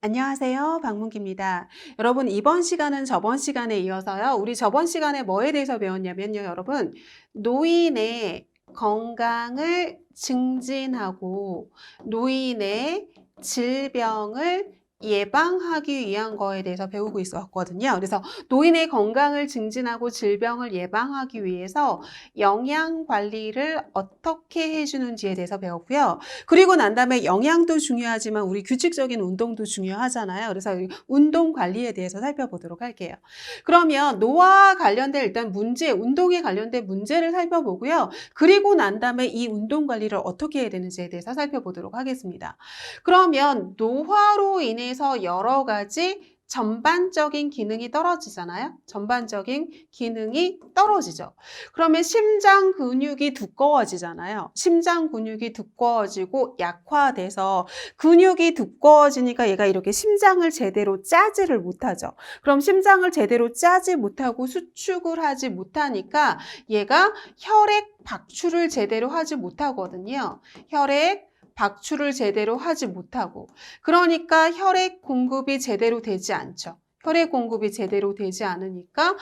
안녕하세요. 박문기입니다. 여러분, 이번 시간은 저번 시간에 이어서요. 우리 저번 시간에 뭐에 대해서 배웠냐면요. 여러분, 노인의 건강을 증진하고 노인의 질병을 예방하기 위한 거에 대해서 배우고 있었거든요. 그래서 노인의 건강을 증진하고 질병을 예방하기 위해서 영양 관리를 어떻게 해주는지에 대해서 배웠고요. 그리고 난 다음에 영양도 중요하지만 우리 규칙적인 운동도 중요하잖아요. 그래서 운동 관리에 대해서 살펴보도록 할게요. 그러면 노화와 관련된 일단 문제, 운동에 관련된 문제를 살펴보고요. 그리고 난 다음에 이 운동 관리를 어떻게 해야 되는지에 대해서 살펴보도록 하겠습니다. 그러면 노화로 인해서 여러 가지 전반적인 기능이 떨어지잖아요. 전반적인 기능이 떨어지죠. 그러면 심장 근육이 두꺼워지잖아요. 심장 근육이 두꺼워지고 약화돼서 근육이 두꺼워지니까 얘가 이렇게 심장을 제대로 짜지를 못하죠. 그럼 심장을 제대로 짜지 못하고 수축을 하지 못하니까 얘가 혈액 박출을 제대로 하지 못하거든요. 혈액 박출을 제대로 하지 못하고 그러니까 혈액 공급이 제대로 되지 않죠. 혈액 공급이 제대로 되지 않으니까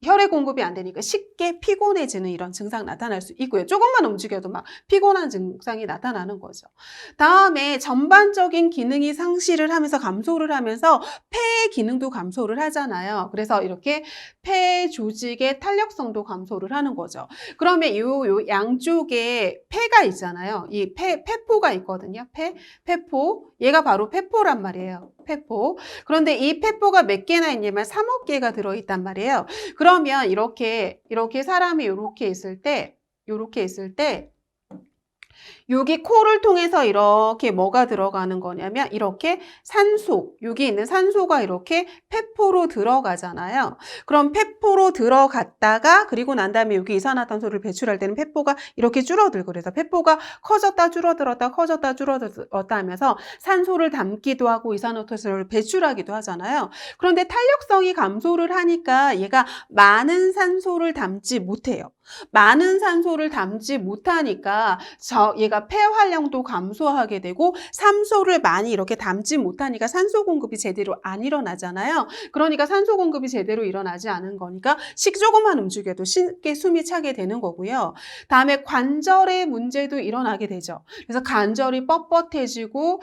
혈액 공급이 안 되니까 쉽게 피곤해지는 이런 증상 나타날 수 있고요. 조금만 움직여도 막 피곤한 증상이 나타나는 거죠. 다음에 전반적인 기능이 상실을 하면서 감소를 하면서 폐의 기능도 감소를 하잖아요. 그래서 이렇게 폐 조직의 탄력성도 감소를 하는 거죠. 그러면 요 양쪽에 폐가 있잖아요. 이 폐포가 있거든요. 폐포. 얘가 바로 폐포란 말이에요. 폐포. 그런데 이 폐포가 몇 개나 있냐면 3억 개가 들어있단 말이에요. 그러면 이렇게 사람이 이렇게 있을 때 여기 코를 통해서 이렇게 뭐가 들어가는 거냐면 이렇게 산소, 여기 있는 산소가 이렇게 폐포로 들어가잖아요. 그럼 폐포로 들어갔다가 그리고 난 다음에 여기 이산화탄소를 배출할 때는 폐포가 이렇게 줄어들고 그래서 폐포가 커졌다 줄어들었다 커졌다 줄어들었다 하면서 산소를 담기도 하고 이산화탄소를 배출하기도 하잖아요. 그런데 탄력성이 감소를 하니까 얘가 많은 산소를 담지 못해요. 많은 산소를 담지 못하니까 얘가 폐 활량도 감소하게 되고 산소를 많이 이렇게 담지 못하니까 산소 공급이 제대로 안 일어나잖아요. 그러니까 산소 공급이 제대로 일어나지 않은 거니까 조금만 움직여도 쉽게 숨이 차게 되는 거고요. 다음에 관절의 문제도 일어나게 되죠. 그래서 관절이 뻣뻣해지니까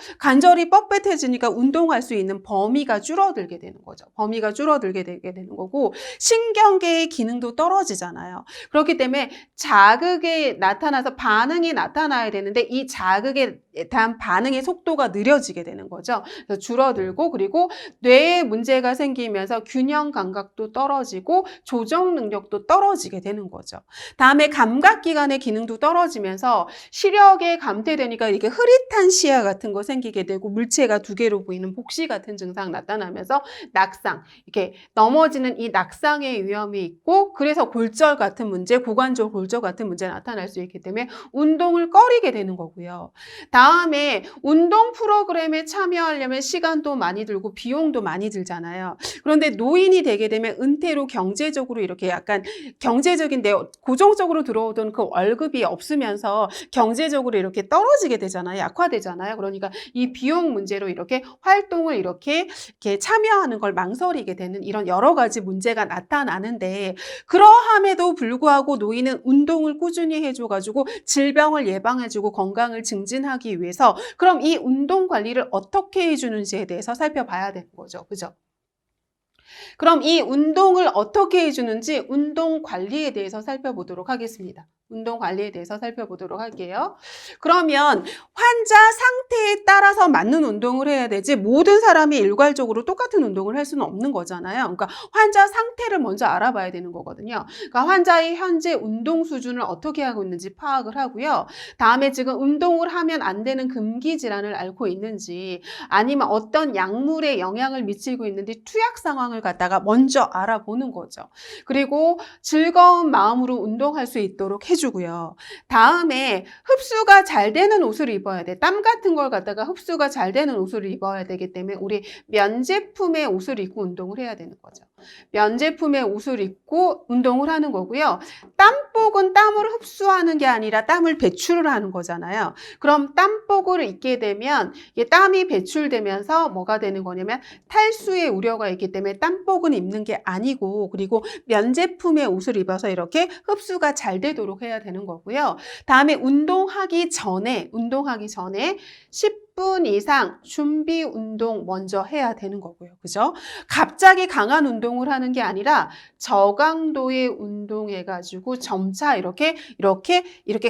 운동할 수 있는 범위가 줄어들게 되는 거죠. 범위가 줄어들게 되게 되는 거고 신경계의 기능도 떨어지잖아요. 그렇기 때문에 자극에 나타나서 반응이 나타나야 되는데 이 자극에 대한 반응의 속도가 느려지게 되는 거죠. 그래서 줄어들고 그리고 뇌에 문제가 생기면서 균형 감각도 떨어지고 조정 능력도 떨어지게 되는 거죠. 다음에 감각기관의 기능도 떨어지면서 시력에 감퇴되니까 이게 흐릿한 시야 같은 거 생기게 되고 물체가 두 개로 보이는 복시 같은 증상 나타나면서 낙상, 이렇게 넘어지는 이 낙상의 위험이 있고 그래서 골절 같은 문제, 고관절 골절 같은 문제 나타날 수 있기 때문에 운동을 꺼리게 되는 거고요. 다음에 운동 프로그램에 참여하려면 시간도 많이 들고 비용도 많이 들잖아요. 그런데 노인이 되게 되면 은퇴로 경제적으로 이렇게 약간 경제적인데 고정적으로 들어오던 그 월급이 없으면서 경제적으로 이렇게 떨어지게 되잖아요. 약화되잖아요. 그러니까 이 비용 문제로 이렇게 활동을 이렇게 참여하는 걸 망설이게 되는 이런 여러 가지 문제가 나타나는데 그러함에도 불구하고 노인은 운동을 꾸준히 해줘가지고 질병을 예방해주고 건강을 증진하기 위해서 그럼 이 운동 관리를 어떻게 해주는지에 대해서 살펴봐야 되는 거죠. 그죠? 그럼 이 운동을 어떻게 해주는지 운동 관리에 대해서 살펴보도록 하겠습니다. 운동 관리에 대해서 살펴보도록 할게요. 그러면 환자 상태에 따라서 맞는 운동을 해야 되지 모든 사람이 일괄적으로 똑같은 운동을 할 수는 없는 거잖아요. 그러니까 환자 상태를 먼저 알아봐야 되는 거거든요. 그러니까 환자의 현재 운동 수준을 어떻게 하고 있는지 파악을 하고요. 다음에 지금 운동을 하면 안 되는 금기 질환을 앓고 있는지 아니면 어떤 약물에 영향을 미치고 있는지 투약 상황을 갖다가 먼저 알아보는 거죠. 그리고 즐거운 마음으로 운동할 수 있도록 해주고요. 다음에 흡수가 잘 되는 옷을 입어야 돼. 땀 같은 걸 갖다가 흡수가 잘 되는 옷을 입어야 되기 때문에 우리 면 제품의 옷을 입고 운동을 해야 되는 거죠. 면 제품의 옷을 입고 운동을 하는 거고요. 땀 땀복은 땀을 흡수하는 게 아니라 땀을 배출을 하는 거잖아요. 그럼 땀복을 입게 되면 이게 땀이 배출되면서 뭐가 되는 거냐면 탈수의 우려가 있기 때문에 땀복은 입는 게 아니고, 그리고 면제품의 옷을 입어서 이렇게 흡수가 잘 되도록 해야 되는 거고요. 다음에 운동하기 전에 10분 이상 준비 운동 먼저 해야 되는 거고요. 그죠? 갑자기 강한 운동을 하는 게 아니라 저강도의 운동해가지고 점차 이렇게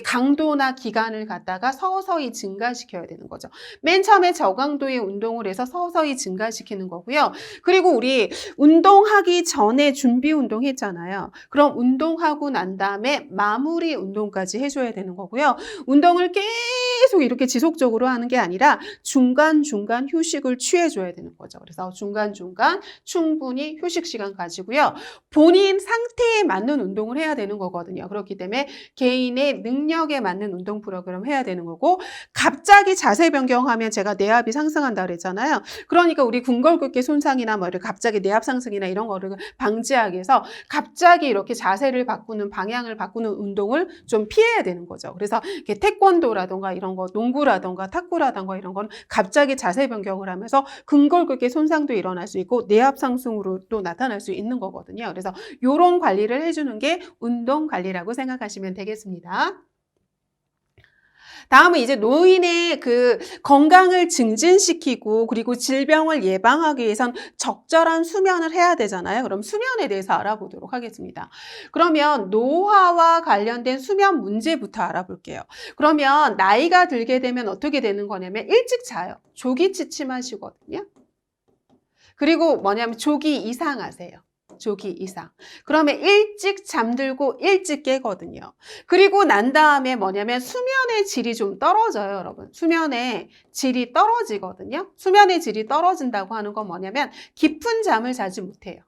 강도나 기간을 갖다가 서서히 증가시켜야 되는 거죠. 맨 처음에 저강도의 운동을 해서 서서히 증가시키는 거고요. 그리고 우리 운동하기 전에 준비 운동 했잖아요. 그럼 운동하고 난 다음에 마무리 운동까지 해줘야 되는 거고요. 운동을 계속 이렇게 지속적으로 하는 게 아니라 중간중간 휴식을 취해줘야 되는 거죠. 그래서 중간중간 충분히 휴식 시간 가지고요. 본인 상태에 맞는 운동을 해야 되는 거거든요. 그렇기 때문에 개인의 능력에 맞는 운동 프로그램 해야 되는 거고, 갑자기 자세 변경하면 제가 내압이 상승한다 그랬잖아요. 그러니까 우리 궁궐근개 손상이나 뭐 이렇게 갑자기 내압 상승이나 이런 거를 방지하기 위해서 갑자기 이렇게 자세를 바꾸는, 방향을 바꾸는 운동을 좀 피해야 되는 거죠. 그래서 이렇게 태권도라던가 이런 거, 농구라던가 탁구라던가 이런 건 갑자기 자세 변경을 하면서 궁궐근개 손상도 일어날 수 있고 내압 상승으로 또 나타날 수 있는 거거든요. 그래서 이런 관리를 해주는 게 운동 관리라고 생각하시면 되겠습니다. 다음은 이제 노인의 그 건강을 증진시키고 그리고 질병을 예방하기 위해선 적절한 수면을 해야 되잖아요. 그럼 수면에 대해서 알아보도록 하겠습니다. 그러면 노화와 관련된 수면 문제부터 알아볼게요. 그러면 나이가 들게 되면 어떻게 되는 거냐면 일찍 자요. 조기 취침하시거든요. 그리고 뭐냐면 조기 이상하세요. 조기 이상. 그러면 일찍 잠들고 일찍 깨거든요. 그리고 난 다음에 뭐냐면 수면의 질이 좀 떨어져요, 여러분. 수면의 질이 떨어지거든요. 수면의 질이 떨어진다고 하는 건 뭐냐면 깊은 잠을 자지 못해요.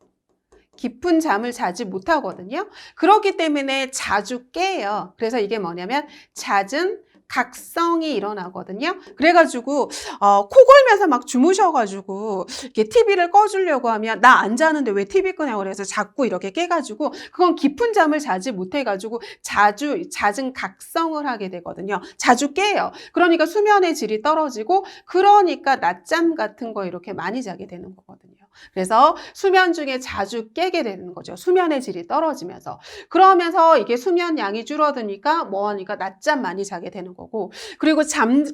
깊은 잠을 자지 못하거든요. 그렇기 때문에 자주 깨요. 그래서 이게 뭐냐면 잦은 각성이 일어나거든요. 그래가지고 코 골면서 막 주무셔가지고 이렇게 TV를 꺼주려고 하면 나 안 자는데 왜 TV 끄냐고 그래서 자꾸 이렇게 깨가지고 그건 깊은 잠을 자지 못해가지고 잦은 각성을 하게 되거든요. 자주 깨요. 그러니까 수면의 질이 떨어지고 그러니까 낮잠 같은 거 이렇게 많이 자게 되는 거거든요. 그래서 수면 중에 자주 깨게 되는 거죠. 수면의 질이 떨어지면서. 그러면서 이게 수면 양이 줄어드니까 뭐하니까 낮잠 많이 자게 되는 거고, 그리고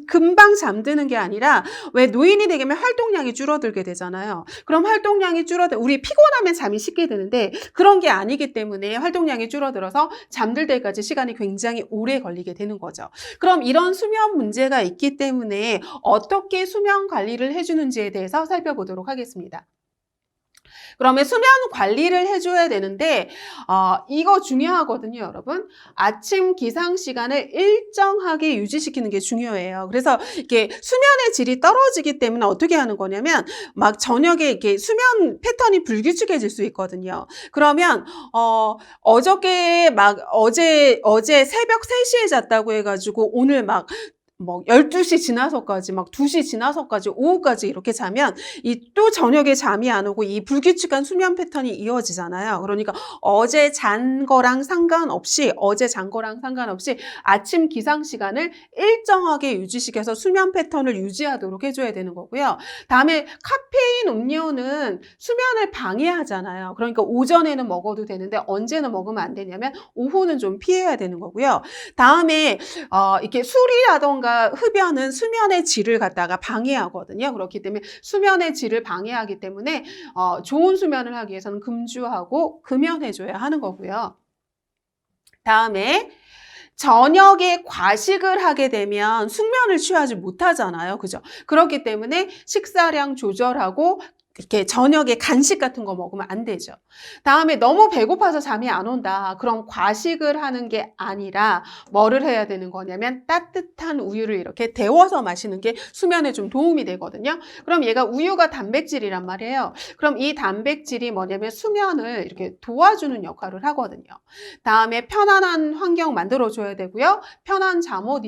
금방 잠드는 게 아니라 왜 노인이 되면 활동량이 줄어들게 되잖아요. 그럼 활동량이 우리 피곤하면 잠이 쉽게 드는데 그런 게 아니기 때문에 활동량이 줄어들어서 잠들 때까지 시간이 굉장히 오래 걸리게 되는 거죠. 그럼 이런 수면 문제가 있기 때문에 어떻게 수면 관리를 해주는지에 대해서 살펴보도록 하겠습니다. 그러면 수면 관리를 해줘야 되는데 이거 중요하거든요, 여러분. 아침 기상 시간을 일정하게 유지시키는 게 중요해요. 그래서 이렇게 수면의 질이 떨어지기 때문에 어떻게 하는 거냐면 막 저녁에 이렇게 수면 패턴이 불규칙해질 수 있거든요. 그러면 어제 새벽 3시에 잤다고 해가지고 오늘 막 12시 지나서까지 2시 지나서까지 오후까지 이렇게 자면 또 저녁에 잠이 안 오고 이 불규칙한 수면 패턴이 이어지잖아요. 그러니까 어제 잔 거랑 상관없이 아침 기상 시간을 일정하게 유지시켜서 수면 패턴을 유지하도록 해줘야 되는 거고요. 다음에 카페인 음료는 수면을 방해하잖아요. 그러니까 오전에는 먹어도 되는데 언제는 먹으면 안 되냐면 오후는 좀 피해야 되는 거고요. 다음에 이렇게 술이라던가 흡연은 수면의 질을 갖다가 방해하거든요. 그렇기 때문에 수면의 질을 방해하기 때문에 좋은 수면을 하기 위해서는 금주하고 금연해줘야 하는 거고요. 다음에 저녁에 과식을 하게 되면 숙면을 취하지 못하잖아요. 그죠? 그렇기 때문에 식사량 조절하고 이렇게 저녁에 간식 같은 거 먹으면 안 되죠. 다음에 너무 배고파서 잠이 안 온다. 그럼 과식을 하는 게 아니라 뭐를 해야 되는 거냐면 따뜻한 우유를 이렇게 데워서 마시는 게 수면에 좀 도움이 되거든요. 그럼 얘가 우유가 단백질이란 말이에요. 그럼 이 단백질이 뭐냐면 수면을 이렇게 도와주는 역할을 하거든요. 다음에 편안한 환경 만들어줘야 되고요. 편한 잠옷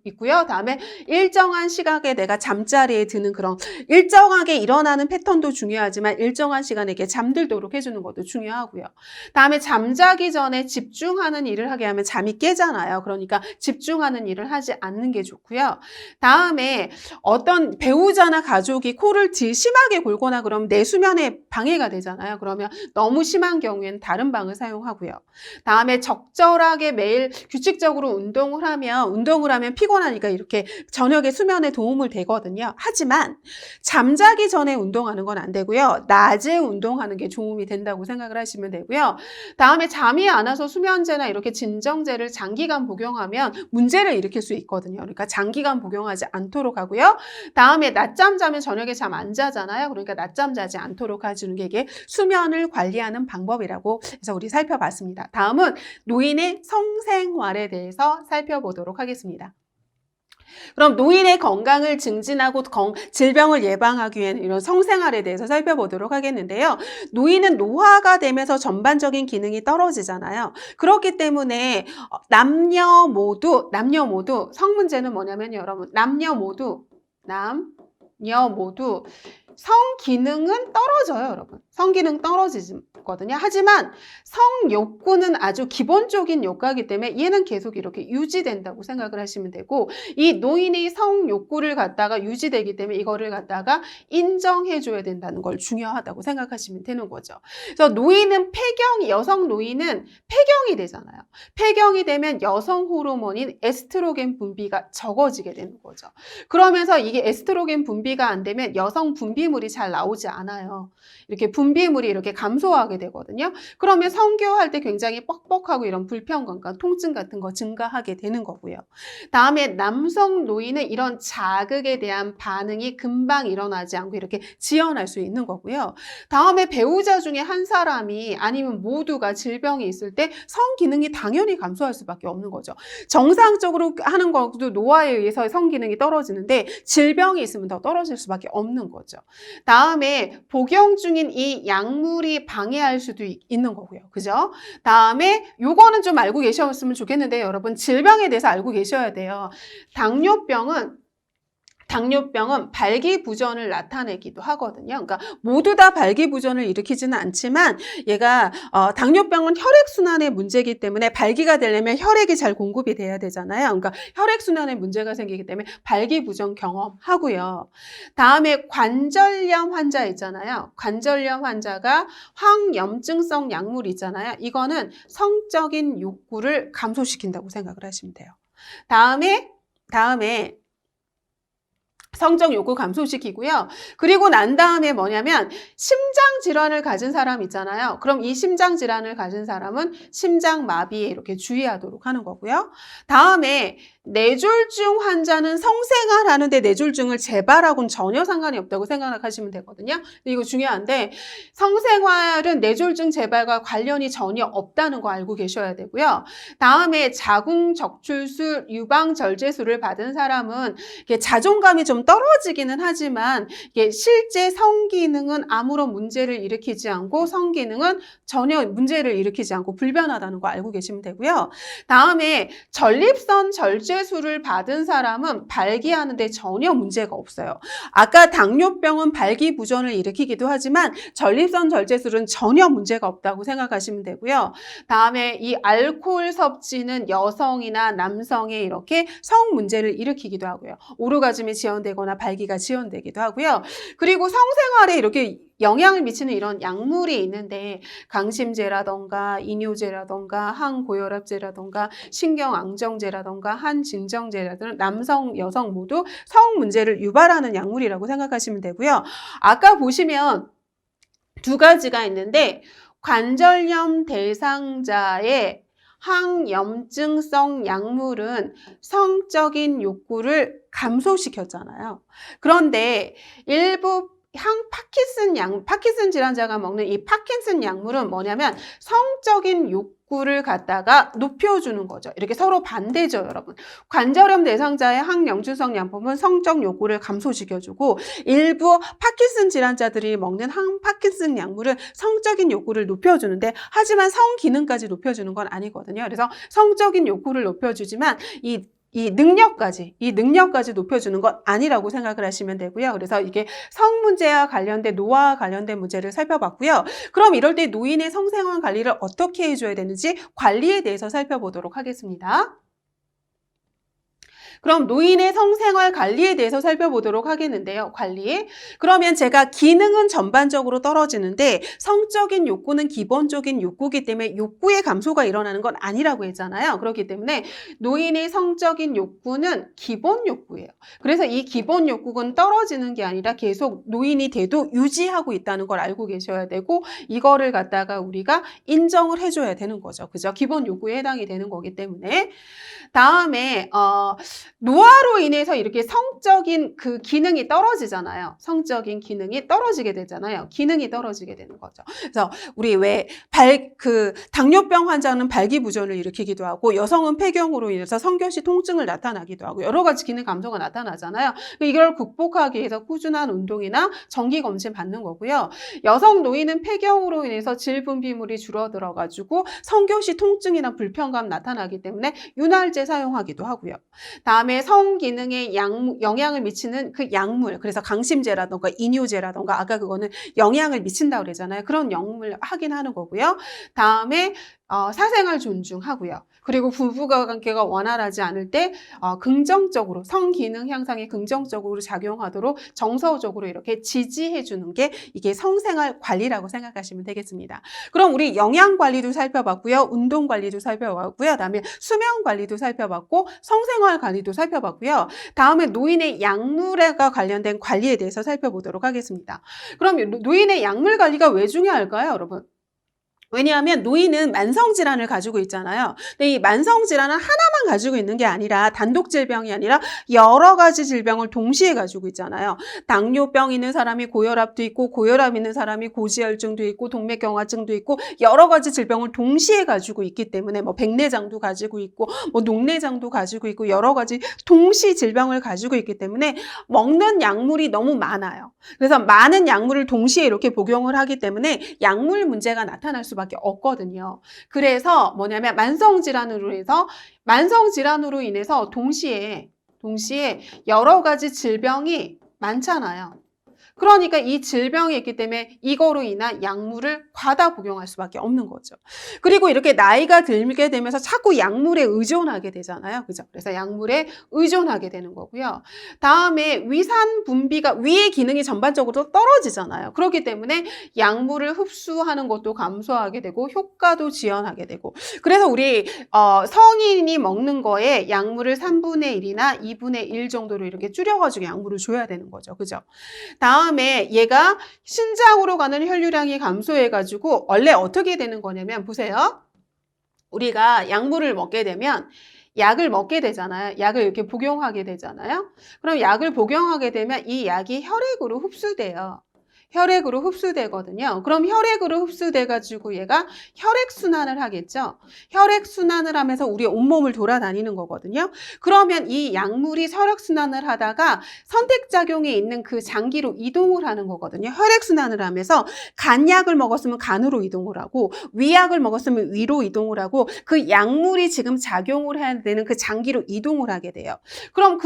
있고요. 다음에 일정한 시각에 내가 잠자리에 드는 그런 일정하게 일어나는 패턴도 중요하지만 일정한 시간에 이렇게 잠들도록 해주는 것도 중요하고요. 다음에 잠자기 전에 집중하는 일을 하게 하면 잠이 깨잖아요. 그러니까 집중하는 일을 하지 않는 게 좋고요. 다음에 어떤 배우자나 가족이 코를 심하게 골거나 그러면 내 수면에 방해가 되잖아요. 그러면 너무 심한 경우에는 다른 방을 사용하고요. 다음에 적절하게 매일 규칙적으로 운동을 하면 피곤하니까 이렇게 저녁에 수면에 도움을 되거든요. 하지만 잠자기 전에 운동하는 건 안 되고요. 낮에 운동하는 게 도움이 된다고 생각을 하시면 되고요. 다음에 잠이 안 와서 수면제나 이렇게 진정제를 장기간 복용하면 문제를 일으킬 수 있거든요. 그러니까 장기간 복용하지 않도록 하고요. 다음에 낮잠 자면 저녁에 잠 안 자잖아요. 그러니까 낮잠 자지 않도록 해주는 게 이게 수면을 관리하는 방법이라고 해서 우리 살펴봤습니다. 다음은 노인의 성생활에 대해서 살펴보도록 하겠습니다. 그럼 노인의 건강을 증진하고 질병을 예방하기 위한 이런 성생활에 대해서 살펴보도록 하겠는데요. 노인은 노화가 되면서 전반적인 기능이 떨어지잖아요. 그렇기 때문에 남녀 모두 성문제는 뭐냐면 여러분 남녀 모두 성기능은 떨어져요, 여러분. 성기능 떨어지거든요. 하지만 성욕구는 아주 기본적인 욕구이기 때문에 얘는 계속 이렇게 유지된다고 생각을 하시면 되고, 이 노인의 성욕구를 갖다가 유지되기 때문에 이거를 갖다가 인정해줘야 된다는 걸 중요하다고 생각하시면 되는 거죠. 그래서 여성 노인은 폐경이 되잖아요. 폐경이 되면 여성 호르몬인 에스트로겐 분비가 적어지게 되는 거죠. 그러면서 이게 에스트로겐 분비가 안 되면 여성 분비물이 잘 나오지 않아요. 이렇게 분비물이 이렇게 감소하게 되거든요. 그러면 성교할 때 굉장히 뻑뻑하고 이런 불편감과 통증 같은 거 증가하게 되는 거고요. 다음에 남성 노인은 이런 자극에 대한 반응이 금방 일어나지 않고 이렇게 지연할 수 있는 거고요. 다음에 배우자 중에 한 사람이 아니면 모두가 질병이 있을 때 성기능이 당연히 감소할 수밖에 없는 거죠. 정상적으로 하는 것도 노화에 의해서 성기능이 떨어지는데 질병이 있으면 더 떨어질 수밖에 없는 거죠. 다음에 복용 중인 이 약물이 방해할 수도 있는 거고요. 그죠? 다음에 요거는 좀 알고 계셨으면 좋겠는데 여러분 질병에 대해서 알고 계셔야 돼요. 당뇨병은 발기부전을 나타내기도 하거든요. 그러니까 모두 다 발기부전을 일으키지는 않지만 얘가 당뇨병은 혈액순환의 문제이기 때문에 발기가 되려면 혈액이 잘 공급이 돼야 되잖아요. 그러니까 혈액순환에 문제가 생기기 때문에 발기부전 경험하고요. 다음에 관절염 환자 있잖아요. 관절염 환자가 항염증성 약물 있잖아요. 이거는 성적인 욕구를 감소시킨다고 생각을 하시면 돼요. 다음에 성적 욕구 감소시키고요. 그리고 난 다음에 뭐냐면 심장 질환을 가진 사람 있잖아요. 그럼 이 심장 질환을 가진 사람은 심장 마비에 이렇게 주의하도록 하는 거고요. 다음에 뇌졸중 환자는 성생활 하는데 뇌졸중을 재발하고는 전혀 상관이 없다고 생각하시면 되거든요. 이거 중요한데 성생활은 뇌졸중 재발과 관련이 전혀 없다는 거 알고 계셔야 되고요. 다음에 자궁적출술 유방절제술을 받은 사람은 이게 자존감이 좀 떨어지기는 하지만 이게 실제 성기능은 아무런 문제를 일으키지 않고 성기능은 전혀 문제를 일으키지 않고 불변하다는 거 알고 계시면 되고요. 다음에 전립선 절제술을 받은 사람은 발기하는데 전혀 문제가 없어요. 아까 당뇨병은 발기부전을 일으키기도 하지만 전립선 절제술은 전혀 문제가 없다고 생각하시면 되고요. 다음에 이 알코올 섭취는 여성이나 남성에 이렇게 성 문제를 일으키기도 하고요. 오르가즘이 지연되거나 발기가 지연되기도 하고요. 그리고 성생활에 이렇게 영향을 미치는 이런 약물이 있는데 강심제라던가 이뇨제라던가 항고혈압제라던가 신경안정제라던가 한진정제라든가 남성, 여성 모두 성 문제를 유발하는 약물이라고 생각하시면 되고요. 아까 보시면 두 가지가 있는데 관절염 대상자의 항염증성 약물은 성적인 욕구를 감소시켰잖아요. 그런데 일부 파킨슨 질환자가 먹는 이 파킨슨 약물은 뭐냐면 성적인 욕구를 갖다가 높여주는 거죠. 이렇게 서로 반대죠, 여러분. 관절염 대상자의 항염증성 약품은 성적 욕구를 감소시켜주고 일부 파킨슨 질환자들이 먹는 파킨슨 약물은 성적인 욕구를 높여주는데 하지만 성 기능까지 높여주는 건 아니거든요. 그래서 성적인 욕구를 높여주지만 이 이 능력까지 높여주는 건 아니라고 생각을 하시면 되고요. 그래서 이게 성 문제와 관련된 노화와 관련된 문제를 살펴봤고요. 그럼 이럴 때 노인의 성생활 관리를 어떻게 해줘야 되는지 관리에 대해서 살펴보도록 하겠습니다. 그럼 노인의 성생활 관리에 대해서 살펴보도록 하겠는데요. 관리. 그러면 제가 기능은 전반적으로 떨어지는데 성적인 욕구는 기본적인 욕구이기 때문에 욕구의 감소가 일어나는 건 아니라고 했잖아요. 그렇기 때문에 노인의 성적인 욕구는 기본 욕구예요. 그래서 이 기본 욕구는 떨어지는 게 아니라 계속 노인이 돼도 유지하고 있다는 걸 알고 계셔야 되고 이거를 갖다가 우리가 인정을 해줘야 되는 거죠. 그죠? 기본 욕구에 해당이 되는 거기 때문에. 다음에 노화로 인해서 이렇게 성적인 그 기능이 떨어지잖아요. 성적인 기능이 떨어지게 되잖아요. 기능이 떨어지게 되는 거죠. 그래서 우리 왜 당뇨병 환자는 발기부전을 일으키기도 하고 여성은 폐경으로 인해서 성교시 통증을 나타나기도 하고 여러 가지 기능 감소가 나타나잖아요. 이걸 극복하기 위해서 꾸준한 운동이나 정기 검진 받는 거고요. 여성 노인은 폐경으로 인해서 질 분비물이 줄어들어가지고 성교시 통증이나 불편감 나타나기 때문에 윤활제 사용하기도 하고요. 다음에 성기능에 영향을 미치는 그 약물, 그래서 강심제라던가 이뇨제라던가 아까 그거는 영향을 미친다고 그러잖아요. 그런 약물 확인하는 거고요. 다음에 사생활 존중하고요. 그리고 부부가 관계가 원활하지 않을 때 긍정적으로 성기능 향상에 긍정적으로 작용하도록 정서적으로 이렇게 지지해 주는 게 이게 성생활 관리라고 생각하시면 되겠습니다. 그럼 우리 영양 관리도 살펴봤고요. 운동 관리도 살펴봤고요. 그다음에 수면 관리도 살펴봤고 성생활 관리도 살펴봤고요. 다음에 노인의 약물과 관련된 관리에 대해서 살펴보도록 하겠습니다. 그럼 노인의 약물 관리가 왜 중요할까요, 여러분? 왜냐하면 노인은 만성질환을 가지고 있잖아요. 근데 이 만성질환은 하나만 가지고 있는 게 아니라 단독 질병이 아니라 여러 가지 질병을 동시에 가지고 있잖아요. 당뇨병 있는 사람이 고혈압도 있고 고혈압 있는 사람이 고지혈증도 있고 동맥경화증도 있고 여러 가지 질병을 동시에 가지고 있기 때문에 뭐 백내장도 가지고 있고 뭐 녹내장도 가지고 있고 여러 가지 동시 질병을 가지고 있기 때문에 먹는 약물이 너무 많아요. 그래서 많은 약물을 동시에 이렇게 복용을 하기 때문에 약물 문제가 나타날 수밖에 없거든요. 그래서 뭐냐면 만성질환으로 인해서 동시에 여러 가지 질병이 많잖아요. 그러니까 이 질병이 있기 때문에 이거로 인한 약물을 과다 복용할 수밖에 없는 거죠. 그리고 이렇게 나이가 들게 되면서 자꾸 약물에 의존하게 되잖아요. 그죠? 그래서 약물에 의존하게 되는 거고요. 다음에 위산 분비가 위의 기능이 전반적으로 떨어지잖아요. 그렇기 때문에 약물을 흡수하는 것도 감소하게 되고 효과도 지연하게 되고 그래서 우리 성인이 먹는 거에 약물을 3분의 1이나 2분의 1 정도로 이렇게 줄여가지고 약물을 줘야 되는 거죠. 그죠? 다음에 얘가 신장으로 가는 혈류량이 감소해가지고 원래 어떻게 되는 거냐면 보세요. 우리가 약물을 먹게 되면 약을 먹게 되잖아요. 약을 이렇게 복용하게 되잖아요. 그럼 약을 복용하게 되면 이 약이 혈액으로 흡수돼요. 혈액으로 흡수되거든요. 그럼 혈액으로 흡수돼가지고 얘가 혈액순환을 하겠죠. 혈액순환을 하면서 우리 온몸을 돌아다니는 거거든요. 그러면 이 약물이 혈액순환을 하다가 선택작용에 있는 그 장기로 이동을 하는 거거든요. 혈액순환을 하면서 간약을 먹었으면 간으로 이동을 하고 위약을 먹었으면 위로 이동을 하고 그 약물이 지금 작용을 해야 되는 그 장기로 이동을 하게 돼요. 그럼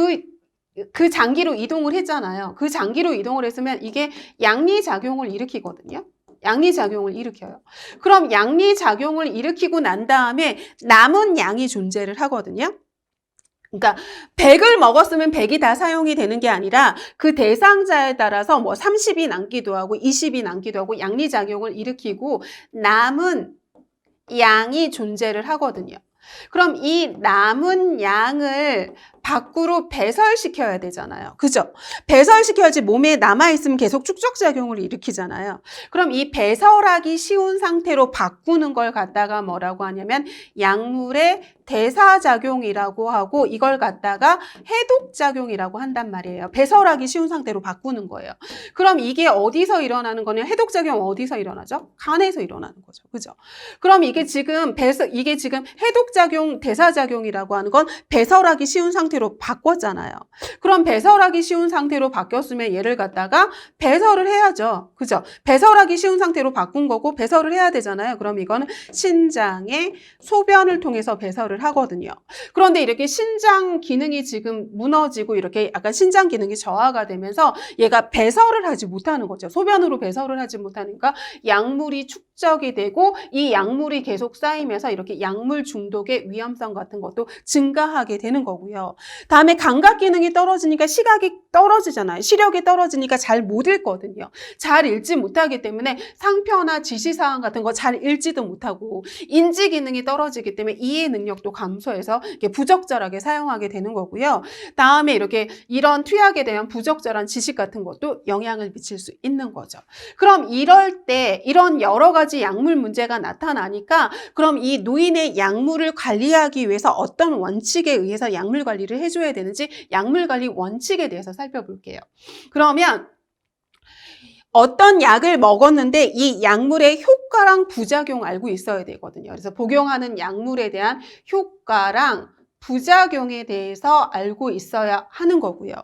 그 장기로 이동을 했잖아요. 그 장기로 이동을 했으면 이게 양리작용을 일으키거든요. 양리작용을 일으켜요. 그럼 양리작용을 일으키고 난 다음에 남은 양이 존재를 하거든요. 그러니까 100을 먹었으면 100이 다 사용이 되는 게 아니라 그 대상자에 따라서 뭐 30이 남기도 하고 20이 남기도 하고 양리작용을 일으키고 남은 양이 존재를 하거든요. 그럼 이 남은 양을 밖으로 배설시켜야 되잖아요. 그죠? 배설시켜야지 몸에 남아있으면 계속 축적작용을 일으키잖아요. 그럼 이 배설하기 쉬운 상태로 바꾸는 걸 갖다가 뭐라고 하냐면 약물의 대사작용이라고 하고 이걸 갖다가 해독작용이라고 한단 말이에요. 배설하기 쉬운 상태로 바꾸는 거예요. 그럼 이게 어디서 일어나는 거냐? 해독작용 어디서 일어나죠? 간에서 일어나는 거죠. 그죠? 그럼 이게 지금 해독작용 상습작용, 대사작용이라고 하는 건 배설하기 쉬운 상태로 바꿨잖아요. 그럼 배설하기 쉬운 상태로 바뀌었으면 얘를 갖다가 배설을 해야죠. 그죠? 배설하기 쉬운 상태로 바꾼 거고 배설을 해야 되잖아요. 그럼 이거는 신장의 소변을 통해서 배설을 하거든요. 그런데 이렇게 신장 기능이 지금 무너지고 이렇게 약간 신장 기능이 저하가 되면서 얘가 배설을 하지 못하는 거죠. 소변으로 배설을 하지 못하니까 약물이 축적이 되고 이 약물이 계속 쌓이면서 이렇게 약물 중독의 위험성 같은 것도 증가하게 되는 거고요. 다음에 감각 기능이 떨어지니까 시각이 떨어지잖아요. 시력이 떨어지니까 잘 못 읽거든요. 잘 읽지 못하기 때문에 상표나 지시사항 같은 거 잘 읽지도 못하고 인지 기능이 떨어지기 때문에 이해 능력도 감소해서 이렇게 부적절하게 사용하게 되는 거고요. 다음에 이렇게 이런 투약에 대한 부적절한 지식 같은 것도 영향을 미칠 수 있는 거죠. 그럼 이럴 때 이런 여러 가지 약물 문제가 나타나니까 그럼 이 노인의 약물을 관리하기 위해서 어떤 원칙에 의해서 약물 관리를 해줘야 되는지 약물 관리 원칙에 대해서 살펴볼게요. 그러면 어떤 약을 먹었는데 이 약물의 효과랑 부작용 알고 있어야 되거든요. 그래서 복용하는 약물에 대한 효과랑 부작용에 대해서 알고 있어야 하는 거고요.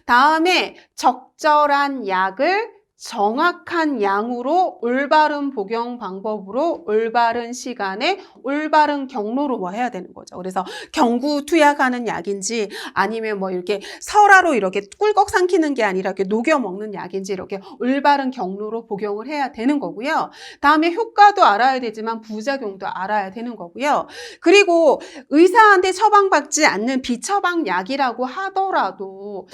다음에 적절한 약을 정확한 양으로 올바른 복용 방법으로 올바른 시간에 올바른 경로로 뭐 해야 되는 거죠. 그래서 경구 투약하는 약인지 아니면 뭐 이렇게 설화로 이렇게 꿀꺽 삼키는 게 아니라 이렇게 녹여 먹는 약인지 이렇게 올바른 경로로 복용을 해야 되는 거고요. 다음에 효과도 알아야 되지만 부작용도 알아야 되는 거고요. 그리고 의사한테 처방받지 않는 비처방 약이라고 하더라도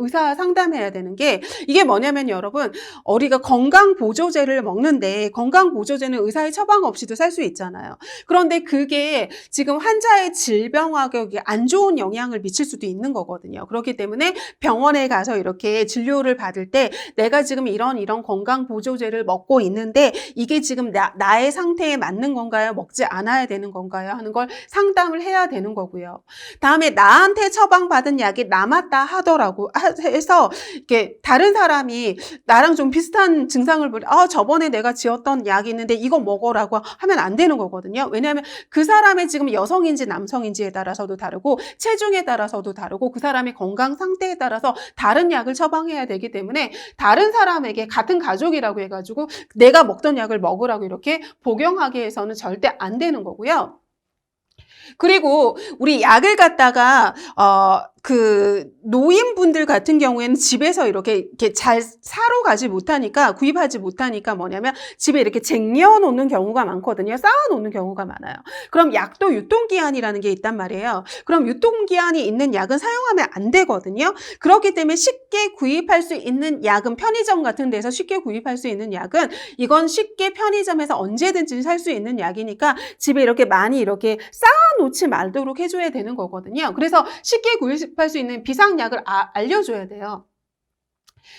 의사와 상담해야 되는 게 이게 뭐냐면 여러분 우리가 건강보조제를 먹는데 건강보조제는 의사의 처방 없이도 살 수 있잖아요. 그런데 그게 지금 환자의 질병하고 안 좋은 영향을 미칠 수도 있는 거거든요. 그렇기 때문에 병원에 가서 이렇게 진료를 받을 때 내가 지금 이런 건강보조제를 먹고 있는데 이게 지금 나의 상태에 맞는 건가요? 먹지 않아야 되는 건가요? 하는 걸 상담을 해야 되는 거고요. 다음에 나한테 처방받은 약이 남았다 하더라고 해서 이렇게 다른 사람이 나랑 좀 비슷한 증상을 저번에 내가 지었던 약이 있는데 이거 먹어라고 하면 안 되는 거거든요. 왜냐하면 그 사람의 지금 여성인지 남성인지에 따라서도 다르고 체중에 따라서도 다르고 그 사람의 건강 상태에 따라서 다른 약을 처방해야 되기 때문에 다른 사람에게 같은 가족이라고 해가지고 내가 먹던 약을 먹으라고 이렇게 복용하게 해서는 절대 안 되는 거고요. 그리고 우리 약을 갖다가 그 노인분들 같은 경우에는 집에서 이렇게 잘 사러 가지 못하니까 구입하지 못하니까 뭐냐면 집에 이렇게 쟁여 놓는 경우가 많거든요. 쌓아 놓는 경우가 많아요. 그럼 약도 유통기한이라는 게 있단 말이에요. 그럼 유통기한이 있는 약은 사용하면 안 되거든요. 그렇기 때문에 쉽게 구입할 수 있는 약은 편의점 같은 데서 쉽게 구입할 수 있는 약은 이건 쉽게 편의점에서 언제든지 살 수 있는 약이니까 집에 이렇게 많이 이렇게 쌓아 놓지 말도록 해줘야 되는 거거든요. 그래서 쉽게 구입할 수 있는 비상약을 알려줘야 돼요.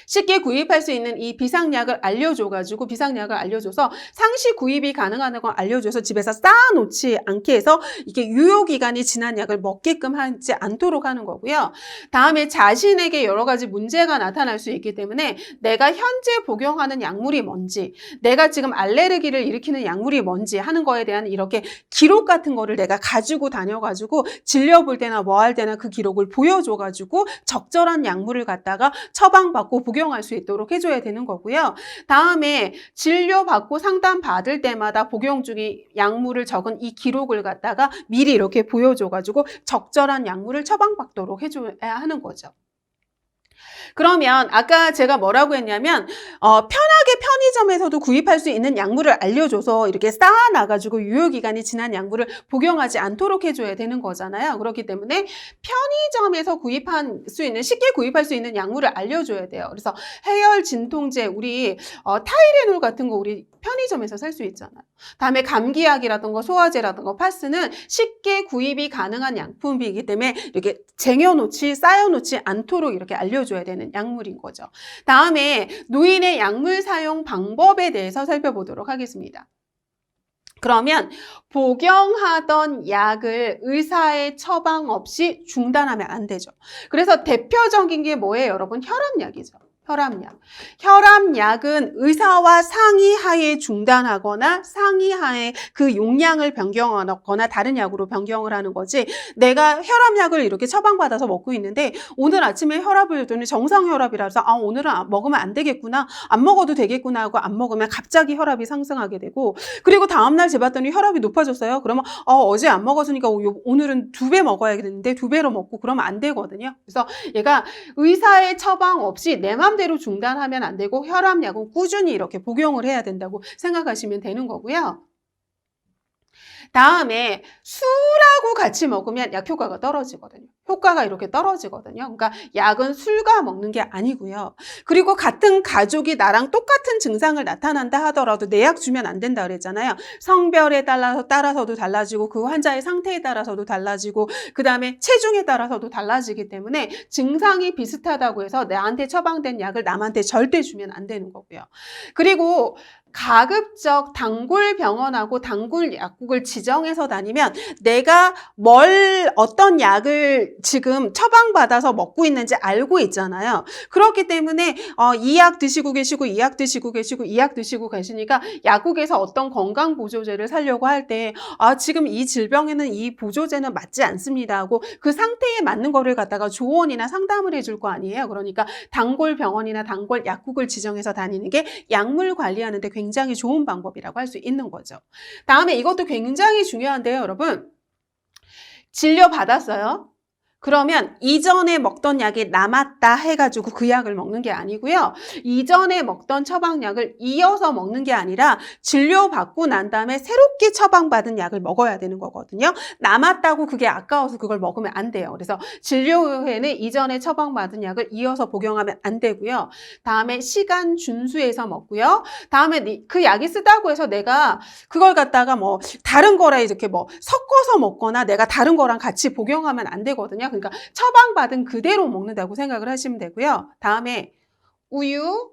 쉽게 구입할 수 있는 이 비상약을 알려줘서 상시 구입이 가능한 걸 알려줘서 집에서 쌓아놓지 않게 해서 이게 유효기간이 지난 약을 먹게끔 하지 않도록 하는 거고요. 다음에 자신에게 여러 가지 문제가 나타날 수 있기 때문에 내가 현재 복용하는 약물이 뭔지, 내가 지금 알레르기를 일으키는 약물이 뭔지 하는 거에 대한 이렇게 기록 같은 거를 내가 가지고 다녀가지고 진료 볼 때나 뭐 할 때나 그 기록을 보여줘가지고 적절한 약물을 갖다가 처방받고 복용할 수 있도록 해줘야 되는 거고요. 다음에 진료받고 상담받을 때마다 복용 중인 약물을 적은 이 기록을 갖다가 미리 이렇게 보여줘가지고 적절한 약물을 처방받도록 해줘야 하는 거죠. 그러면 아까 제가 뭐라고 했냐면 편하게 편의점에서도 구입할 수 있는 약물을 알려줘서 이렇게 쌓아놔가지고 유효기간이 지난 약물을 복용하지 않도록 해줘야 되는 거잖아요. 그렇기 때문에 편의점에서 쉽게 구입할 수 있는 약물을 알려줘야 돼요. 그래서 해열 진통제, 우리 타이레놀 같은 거 우리 편의점에서 살 수 있잖아요. 다음에 감기약이라든가 소화제라든가 파스는 쉽게 구입이 가능한 약품이기 때문에 이렇게 쌓여놓지 않도록 이렇게 알려줘야 되는 약물인 거죠. 다음에 노인의 약물 사용 방법에 대해서 살펴보도록 하겠습니다. 그러면 복용하던 약을 의사의 처방 없이 중단하면 안 되죠. 그래서 대표적인 게 뭐예요, 여러분? 혈압약이죠. 혈압약. 혈압약은 의사와 상의하에 중단하거나 상의하에 그 용량을 변경하거나 다른 약으로 변경을 하는 거지, 내가 혈압약을 이렇게 처방받아서 먹고 있는데 오늘 아침에 혈압을 줬더니 정상 혈압이라서 오늘은 먹으면 안 되겠구나, 안 먹어도 되겠구나 하고 안 먹으면 갑자기 혈압이 상승하게 되고, 그리고 다음날 재봤더니 혈압이 높아졌어요. 그러면 어제 안 먹었으니까 오늘은 2배 먹어야겠는데 2배로 먹고 그러면 안 되거든요. 그래서 얘가 의사의 처방 없이 내 맘대로 중단하면 안 되고 혈압약은 꾸준히 이렇게 복용을 해야 된다고 생각하시면 되는 거고요. 다음에 술하고 같이 먹으면 약 효과가 떨어지거든요. 효과가 이렇게 떨어지거든요. 그러니까 약은 술과 먹는 게 아니고요. 그리고 같은 가족이 나랑 똑같은 증상을 나타난다 하더라도 내 약 주면 안 된다 그랬잖아요. 성별에 따라서도 달라지고 그 환자의 상태에 따라서도 달라지고 그 다음에 체중에 따라서도 달라지기 때문에 증상이 비슷하다고 해서 나한테 처방된 약을 남한테 절대 주면 안 되는 거고요. 그리고 가급적 단골 병원하고 단골 약국을 지정해서 다니면 내가 어떤 약을 지금 처방받아서 먹고 있는지 알고 있잖아요. 그렇기 때문에 이 약 드시고 계시고 이 약 드시고 계시고 이 약 드시고 계시니까 약국에서 어떤 건강보조제를 사려고 할 때 지금 이 질병에는 이 보조제는 맞지 않습니다 하고 그 상태에 맞는 거를 갖다가 조언이나 상담을 해줄 거 아니에요. 그러니까 단골 병원이나 단골 약국을 지정해서 다니는 게 약물 관리하는 데 굉장히 좋은 방법이라고 할 수 있는 거죠. 다음에 이것도 굉장히 중요한데요, 여러분. 진료 받았어요. 그러면 이전에 먹던 약이 남았다 해가지고 그 약을 먹는 게 아니고요. 이전에 먹던 처방약을 이어서 먹는 게 아니라 진료받고 난 다음에 새롭게 처방받은 약을 먹어야 되는 거거든요. 남았다고 그게 아까워서 그걸 먹으면 안 돼요. 그래서 진료 후에는 이전에 처방받은 약을 이어서 복용하면 안 되고요. 다음에 시간 준수해서 먹고요. 다음에 그 약이 쓰다고 해서 내가 그걸 갖다가 다른 거랑 이렇게 섞어서 먹거나 내가 다른 거랑 같이 복용하면 안 되거든요. 그러니까 처방받은 그대로 먹는다고 생각을 하시면 되고요. 다음에 우유,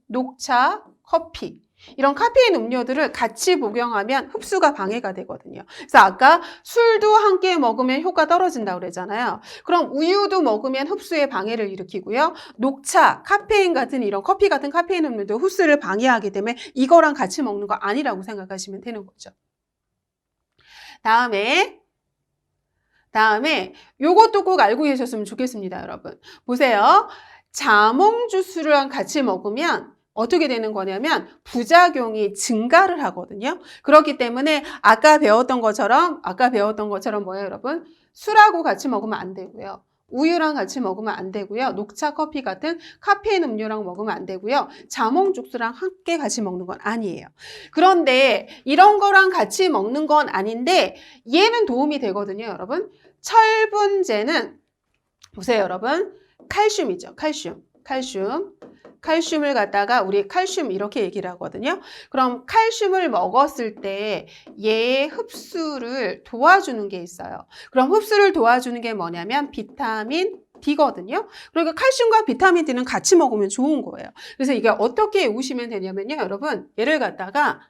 녹차, 커피 이런 카페인 음료들을 같이 복용하면 흡수가 방해가 되거든요. 그래서 아까 술도 함께 먹으면 효과 떨어진다고 그랬잖아요. 그럼 우유도 먹으면 흡수에 방해를 일으키고요. 녹차, 카페인 같은 이런 커피 같은 카페인 음료도 흡수를 방해하기 때문에 이거랑 같이 먹는 거 아니라고 생각하시면 되는 거죠. 다음에 요것도 꼭 알고 계셨으면 좋겠습니다, 여러분. 보세요. 자몽 주스랑 같이 먹으면 어떻게 되는 거냐면 부작용이 증가를 하거든요. 그렇기 때문에 아까 배웠던 것처럼 뭐예요, 여러분? 술하고 같이 먹으면 안 되고요. 우유랑 같이 먹으면 안 되고요. 녹차, 커피 같은 카페인 음료랑 먹으면 안 되고요. 자몽 주스랑 함께 같이 먹는 건 아니에요. 그런데 이런 거랑 같이 먹는 건 아닌데 얘는 도움이 되거든요, 여러분. 철분제는 보세요, 여러분. 칼슘이죠. 칼슘을 갖다가 우리 칼슘 이렇게 얘기를 하거든요. 그럼 칼슘을 먹었을 때 얘의 흡수를 도와주는 게 있어요. 그럼 흡수를 도와주는 게 뭐냐면 비타민 D거든요. 그러니까 칼슘과 비타민 D는 같이 먹으면 좋은 거예요. 그래서 이게 어떻게 외우시면 되냐면요, 여러분. 얘를 갖다가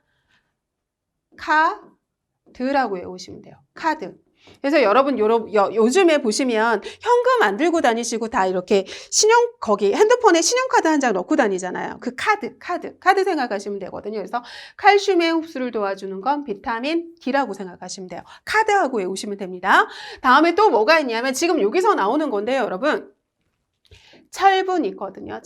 카드라고 외우시면 돼요. 카드. 그래서 여러분 요즘에 보시면 현금 안 들고 다니시고 다 이렇게 거기 핸드폰에 신용카드 한 장 넣고 다니잖아요. 그 카드 생각하시면 되거든요. 그래서 칼슘의 흡수를 도와주는 건 비타민 D라고 생각하시면 돼요. 카드하고 외우시면 됩니다. 다음에 또 뭐가 있냐면 지금 여기서 나오는 건데요, 여러분. 철분 있거든요.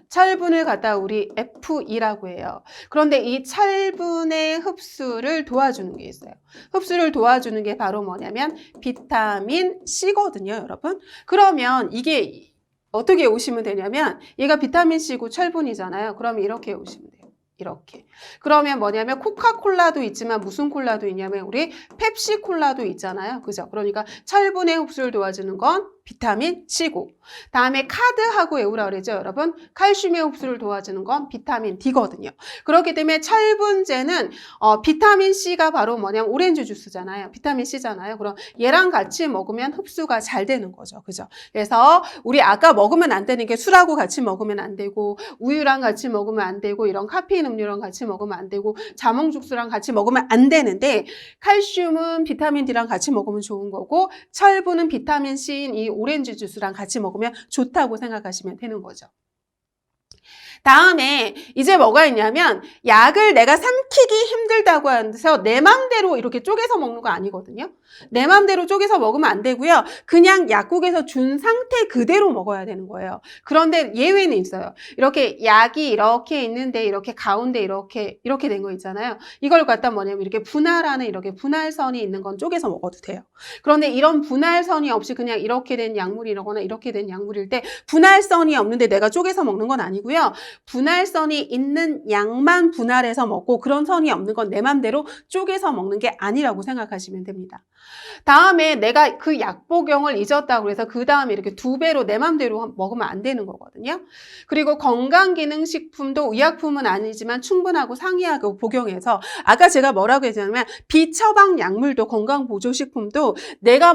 철분을 갖다 우리 F2라고 해요. 그런데 이 철분의 흡수를 도와주는 게 있어요. 흡수를 도와주는 게 바로 뭐냐면 비타민 C거든요, 여러분. 그러면 이게 어떻게 외우시면 되냐면 얘가 비타민 C고 철분이잖아요. 그러면 이렇게 외우시면 돼요. 이렇게. 그러면 뭐냐면 코카콜라도 있지만 무슨 콜라도 있냐면 우리 펩시콜라도 있잖아요. 그죠? 그러니까 철분의 흡수를 도와주는 건 비타민 C고 다음에 카드하고 외우라 그러죠, 여러분. 칼슘의 흡수를 도와주는 건 비타민 D거든요. 그렇기 때문에 철분제는 비타민 C가 바로 뭐냐면 오렌지 주스잖아요. 비타민 C잖아요. 그럼 얘랑 같이 먹으면 흡수가 잘 되는 거죠. 그죠? 그래서 우리 아까 먹으면 안 되는 게 술하고 같이 먹으면 안 되고 우유랑 같이 먹으면 안 되고 이런 카페인 음료랑 같이 먹으면 안 되고 자몽 주스랑 같이 먹으면 안 되는데 칼슘은 비타민 D랑 같이 먹으면 좋은 거고 철분은 비타민 C인 이 오렌지 주스랑 같이 먹으면 좋다고 생각하시면 되는 거죠. 다음에 이제 뭐가 있냐면 약을 내가 삼키기 힘들다고 해서 내 맘대로 이렇게 쪼개서 먹는 거 아니거든요. 내 맘대로 쪼개서 먹으면 안 되고요. 그냥 약국에서 준 상태 그대로 먹어야 되는 거예요. 그런데 예외는 있어요. 이렇게 약이 이렇게 있는데 이렇게 가운데 이렇게 된 거 있잖아요. 이걸 갖다 뭐냐면 이렇게 분할하는 이렇게 분할선이 있는 건 쪼개서 먹어도 돼요. 그런데 이런 분할선이 없이 그냥 이렇게 된 약물이거나 이렇게 된 약물일 때 분할선이 없는데 내가 쪼개서 먹는 건 아니고요. 분할선이 있는 약만 분할해서 먹고 그런 선이 없는 건 내 맘대로 쪼개서 먹는 게 아니라고 생각하시면 됩니다. 다음에 내가 그 약복용을 잊었다고 해서 그 다음에 이렇게 2배로 내 맘대로 먹으면 안 되는 거거든요. 그리고 건강기능식품도 의약품은 아니지만 충분하고 상이하고 복용해서 아까 제가 뭐라고 했냐면 비처방 약물도 건강보조식품도 내가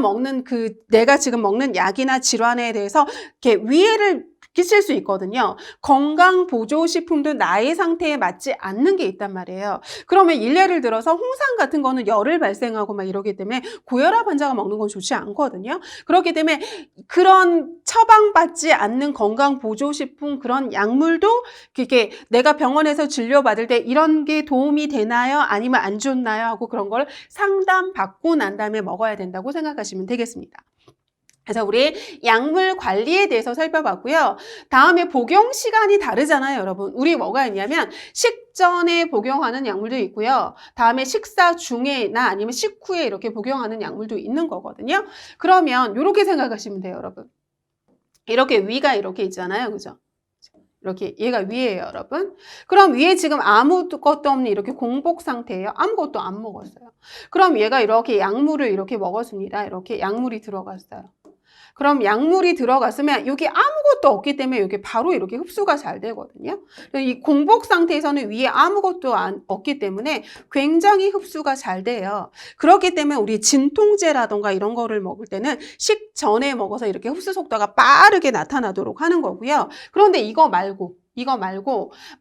지금 먹는 약이나 질환에 대해서 이렇게 위해를 끼칠 수 있거든요. 건강보조식품도 나의 상태에 맞지 않는 게 있단 말이에요. 그러면 예를 들어서 홍삼 같은 거는 열을 발생하고 막 이러기 때문에 고혈압 환자가 먹는 건 좋지 않거든요. 그렇기 때문에 그런 처방받지 않는 건강보조식품 그런 약물도 이렇게 내가 병원에서 진료받을 때 이런 게 도움이 되나요? 아니면 안 좋나요? 하고 그런 걸 상담받고 난 다음에 먹어야 된다고 생각하시면 되겠습니다. 그래서 우리 약물 관리에 대해서 살펴봤고요. 다음에 복용 시간이 다르잖아요, 여러분. 우리 뭐가 있냐면 식전에 복용하는 약물도 있고요. 다음에 식사 중에나 아니면 식후에 이렇게 복용하는 약물도 있는 거거든요. 그러면 이렇게 생각하시면 돼요, 여러분. 이렇게 위가 이렇게 있잖아요, 그죠? 이렇게 얘가 위에요, 여러분. 그럼 위에 지금 아무것도 없는 이렇게 공복 상태예요. 아무것도 안 먹었어요. 그럼 얘가 이렇게 약물을 이렇게 먹었습니다. 이렇게 약물이 들어갔어요. 그럼 약물이 들어갔으면 여기 아무것도 없기 때문에 여기 바로 이렇게 흡수가 잘 되거든요. 이 공복 상태에서는 위에 아무것도 없기 때문에 굉장히 흡수가 잘 돼요. 그렇기 때문에 우리 진통제라던가 이런 거를 먹을 때는 식전에 먹어서 이렇게 흡수 속도가 빠르게 나타나도록 하는 거고요. 그런데 이거 말고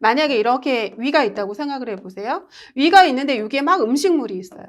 만약에 이렇게 위가 있다고 생각을 해보세요. 위가 있는데 여기에 막 음식물이 있어요.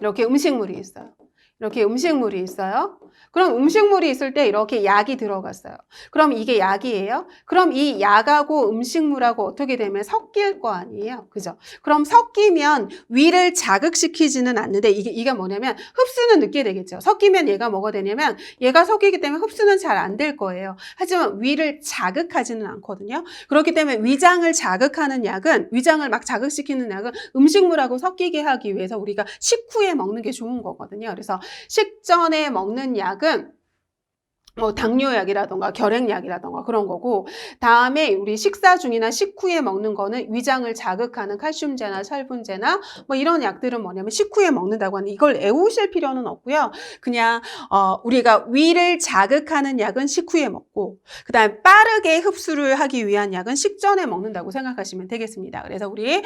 이렇게 음식물이 있어요. 이렇게 음식물이 있어요. 그럼 음식물이 있을 때 이렇게 약이 들어갔어요. 그럼 이게 약이에요? 그럼 이 약하고 음식물하고 어떻게 되면 섞일 거 아니에요? 그죠? 그럼 섞이면 위를 자극시키지는 않는데 이게 뭐냐면 흡수는 늦게 되겠죠. 섞이면 얘가 뭐가 되냐면 얘가 섞이기 때문에 흡수는 잘 안 될 거예요. 하지만 위를 자극하지는 않거든요. 그렇기 때문에 위장을 자극하는 약은 위장을 막 자극시키는 약은 음식물하고 섞이게 하기 위해서 우리가 식후에 먹는 게 좋은 거거든요. 그래서 식전에 먹는 약은 뭐 당뇨약이라던가 결핵약이라던가 그런 거고, 다음에 우리 식사 중이나 식후에 먹는 거는 위장을 자극하는 칼슘제나 철분제나 뭐 이런 약들은 뭐냐면 식후에 먹는다고 하는데 이걸 애우실 필요는 없고요. 그냥 우리가 위를 자극하는 약은 식후에 먹고 그다음에 빠르게 흡수를 하기 위한 약은 식전에 먹는다고 생각하시면 되겠습니다. 그래서 우리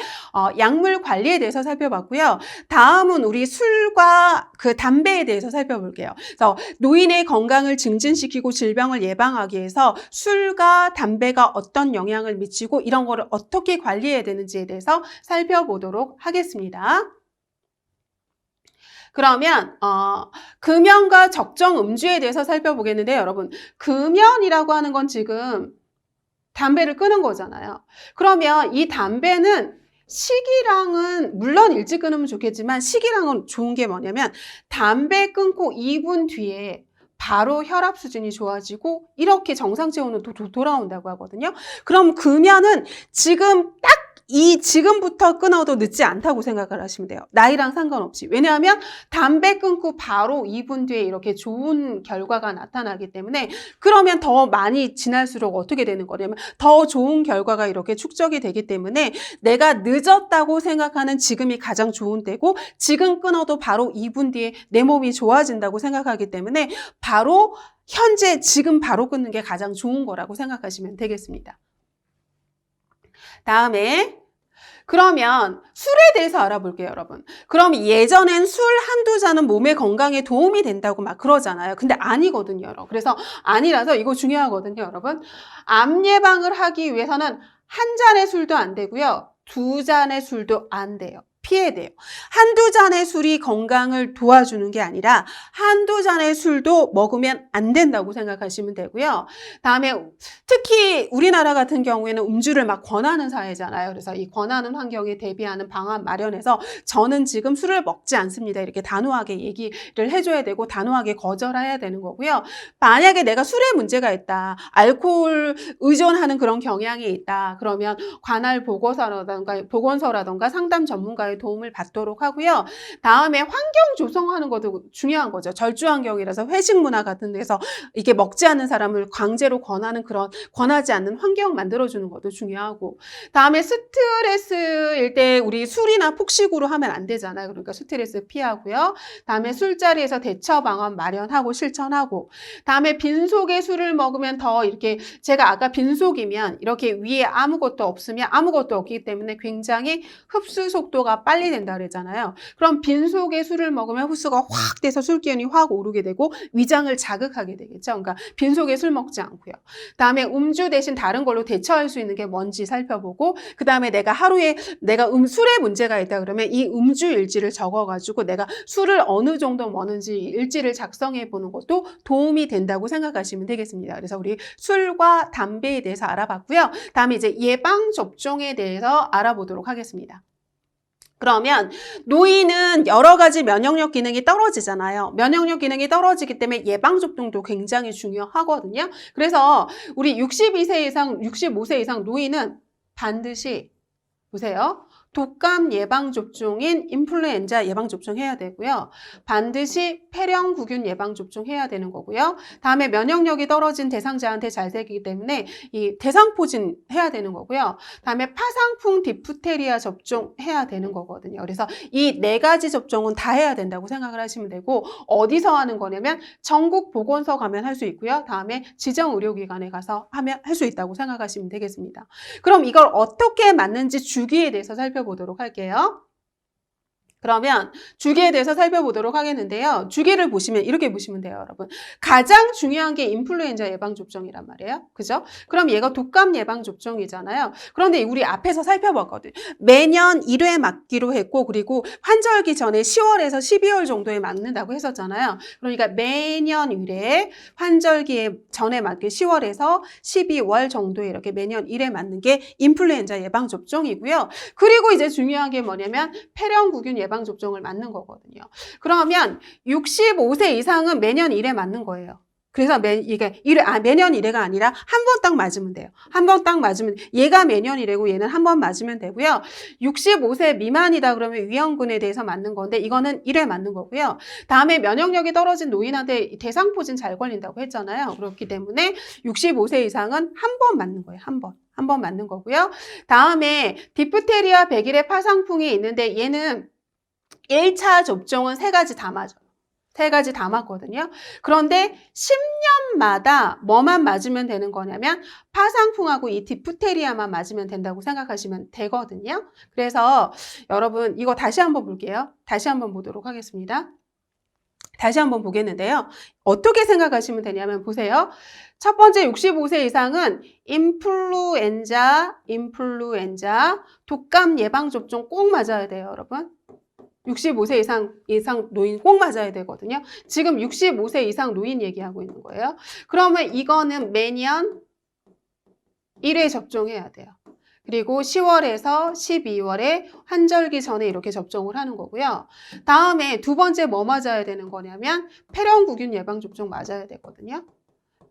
약물 관리에 대해서 살펴봤고요. 다음은 우리 술과 그 담배에 대해서 살펴볼게요. 그래서 노인의 건강을 증진시키고 질병을 예방하기 위해서 술과 담배가 어떤 영향을 미치고 이런 거를 어떻게 관리해야 되는지에 대해서 살펴보도록 하겠습니다. 그러면 금연과 적정 음주에 대해서 살펴보겠는데요. 여러분, 금연이라고 하는 건 지금 담배를 끊은 거잖아요. 그러면 이 담배는 시기랑은 물론 일찍 끊으면 좋겠지만 시기랑은 좋은 게 뭐냐면 담배 끊고 2분 뒤에 바로 혈압 수준이 좋아지고 이렇게 정상 체온으로 돌아온다고 하거든요. 그럼 금연은 지금부터 끊어도 늦지 않다고 생각을 하시면 돼요. 나이랑 상관없이. 왜냐하면 담배 끊고 바로 2분 뒤에 이렇게 좋은 결과가 나타나기 때문에 그러면 더 많이 지날수록 어떻게 되는 거냐면 더 좋은 결과가 이렇게 축적이 되기 때문에 내가 늦었다고 생각하는 지금이 가장 좋은 때고 지금 끊어도 바로 2분 뒤에 내 몸이 좋아진다고 생각하기 때문에 바로 현재 지금 바로 끊는 게 가장 좋은 거라고 생각하시면 되겠습니다. 다음에 그러면 술에 대해서 알아볼게요, 여러분. 그럼 예전엔 술 한두 잔은 몸의 건강에 도움이 된다고 막 그러잖아요. 근데 아니거든요, 여러분. 그래서 아니라서 이거 중요하거든요, 여러분. 암 예방을 하기 위해서는 한 잔의 술도 안 되고요. 2잔의 술도 안 돼요. 피해야 돼요. 한두 잔의 술이 건강을 도와주는 게 아니라 한두 잔의 술도 먹으면 안 된다고 생각하시면 되고요. 다음에 특히 우리나라 같은 경우에는 음주를 막 권하는 사회잖아요. 그래서 이 권하는 환경에 대비하는 방안 마련해서 저는 지금 술을 먹지 않습니다. 이렇게 단호하게 얘기를 해줘야 되고 단호하게 거절해야 되는 거고요. 만약에 내가 술에 문제가 있다. 알코올 의존하는 그런 경향이 있다. 그러면 관할 보건소라던가 상담 전문가의 도움을 받도록 하고요. 다음에 환경 조성하는 것도 중요한 거죠. 절주 환경이라서 회식 문화 같은 데서 이게 먹지 않는 사람을 강제로 권하는 그런 권하지 않는 환경 만들어주는 것도 중요하고 다음에 스트레스일 때 우리 술이나 폭식으로 하면 안 되잖아요. 그러니까 스트레스 피하고요. 다음에 술자리에서 대처 방안 마련하고 실천하고 다음에 빈속에 술을 먹으면 더 이렇게 제가 아까 빈속이면 이렇게 위에 아무것도 없으면 아무것도 없기 때문에 굉장히 흡수 속도가 빨리 된다 그랬잖아요. 그럼 빈속에 술을 먹으면 흡수가 확 돼서 술 기운이 확 오르게 되고 위장을 자극하게 되겠죠. 그러니까 빈속에 술 먹지 않고요. 다음에 음주 대신 다른 걸로 대처할 수 있는 게 뭔지 살펴보고 그 다음에 내가 술에 문제가 있다 그러면 이 음주 일지를 적어가지고 내가 술을 어느 정도 먹는지 일지를 작성해 보는 것도 도움이 된다고 생각하시면 되겠습니다. 그래서 우리 술과 담배에 대해서 알아봤고요. 다음에 이제 예방접종에 대해서 알아보도록 하겠습니다. 그러면 노인은 여러 가지 면역력 기능이 떨어지잖아요. 면역력 기능이 떨어지기 때문에 예방접종도 굉장히 중요하거든요. 그래서 우리 62세 이상, 65세 이상 노인은 반드시 보세요. 독감 예방접종인 인플루엔자 예방접종 해야 되고요. 반드시 폐렴구균 예방접종 해야 되는 거고요. 다음에 면역력이 떨어진 대상자한테 잘 되기 때문에 이 대상포진 해야 되는 거고요. 다음에 파상풍 디프테리아 접종 해야 되는 거거든요. 그래서 이 4가지 접종은 다 해야 된다고 생각을 하시면 되고 어디서 하는 거냐면 전국 보건소 가면 할 수 있고요. 다음에 지정 의료기관에 가서 하면 할 수 있다고 생각하시면 되겠습니다. 그럼 이걸 어떻게 맞는지 주기에 대해서 살펴보도록 할게요. 그러면 주기에 대해서 살펴보도록 하겠는데요. 주기를 보시면 이렇게 보시면 돼요, 여러분. 가장 중요한 게 인플루엔자 예방접종이란 말이에요. 그죠? 그럼 얘가 독감 예방접종이잖아요. 그런데 우리 앞에서 살펴봤거든. 매년 1회 맞기로 했고 그리고 환절기 전에 10월에서 12월 정도에 맞는다고 했었잖아요. 그러니까 매년 1회 환절기 전에 맞게 10월에서 12월 정도에 이렇게 매년 1회 맞는 게 인플루엔자 예방접종이고요. 그리고 이제 중요한 게 뭐냐면 폐렴구균 예방접종을 맞는 거거든요. 그러면 65세 이상은 매년 1회 맞는 거예요. 그래서 매년 1회가 아니라 한 번 딱 맞으면 돼요. 한 번 딱 맞으면 얘가 매년 1회고 얘는 한 번 맞으면 되고요. 65세 미만이다 그러면 위험군에 대해서 맞는 건데 이거는 1회 맞는 거고요. 다음에 면역력이 떨어진 노인한테 대상포진 잘 걸린다고 했잖아요. 그렇기 때문에 65세 이상은 한 번 맞는 거예요. 한 번 맞는 거고요. 다음에 디프테리아 100일의 파상풍이 있는데 얘는 1차 접종은 3가지 다 맞아요. 3가지 다 맞거든요. 그런데 10년마다 뭐만 맞으면 되는 거냐면 파상풍하고 이 디프테리아만 맞으면 된다고 생각하시면 되거든요. 그래서 여러분 이거 다시 한번 볼게요. 다시 한번 보도록 하겠습니다. 다시 한번 보겠는데요. 어떻게 생각하시면 되냐면 보세요. 첫 번째 65세 이상은 인플루엔자, 독감 예방접종 꼭 맞아야 돼요, 여러분. 65세 이상 노인 꼭 맞아야 되거든요. 지금 65세 이상 노인 얘기하고 있는 거예요. 그러면 이거는 매년 1회 접종해야 돼요. 그리고 10월에서 12월에 환절기 전에 이렇게 접종을 하는 거고요. 다음에 두 번째 뭐 맞아야 되는 거냐면 폐렴구균 예방접종 맞아야 되거든요.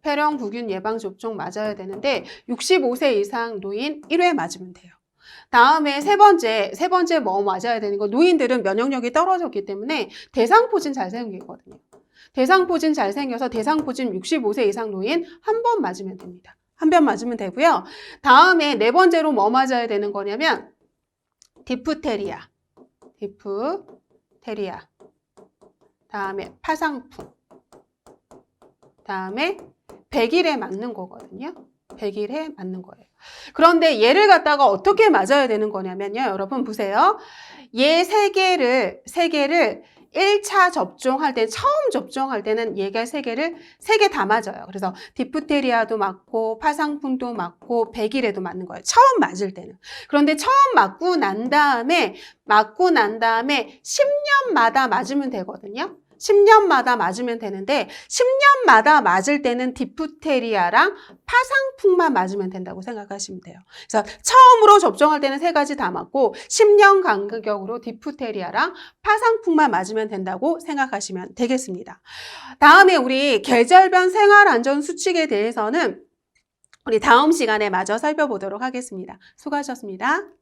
폐렴구균 예방접종 맞아야 되는데 65세 이상 노인 1회 맞으면 돼요. 다음에 세 번째 뭐 맞아야 되는 거 노인들은 면역력이 떨어졌기 때문에 대상포진 잘 생기거든요. 대상포진 잘 생겨서 대상포진 65세 이상 노인 한 번 맞으면 됩니다. 한 번 맞으면 되고요. 다음에 4번째로 뭐 맞아야 되는 거냐면 디프테리아. 다음에 파상풍. 다음에 100일에 맞는 거거든요. 100일에 맞는 거예요. 그런데 얘를 갖다가 어떻게 맞아야 되는 거냐면요. 여러분 보세요. 얘 3개를 1차 접종할 때, 처음 접종할 때는 얘가 세 개 다 맞아요. 그래서 디프테리아도 맞고, 파상풍도 맞고, 백일에도 맞는 거예요. 처음 맞을 때는. 그런데 처음 맞고 난 다음에 10년마다 맞으면 되거든요. 10년마다 맞으면 되는데 10년마다 맞을 때는 디프테리아랑 파상풍만 맞으면 된다고 생각하시면 돼요. 그래서 처음으로 접종할 때는 세 가지 다 맞고 10년 간격으로 디프테리아랑 파상풍만 맞으면 된다고 생각하시면 되겠습니다. 다음에 우리 계절별 생활안전수칙에 대해서는 우리 다음 시간에 마저 살펴보도록 하겠습니다. 수고하셨습니다.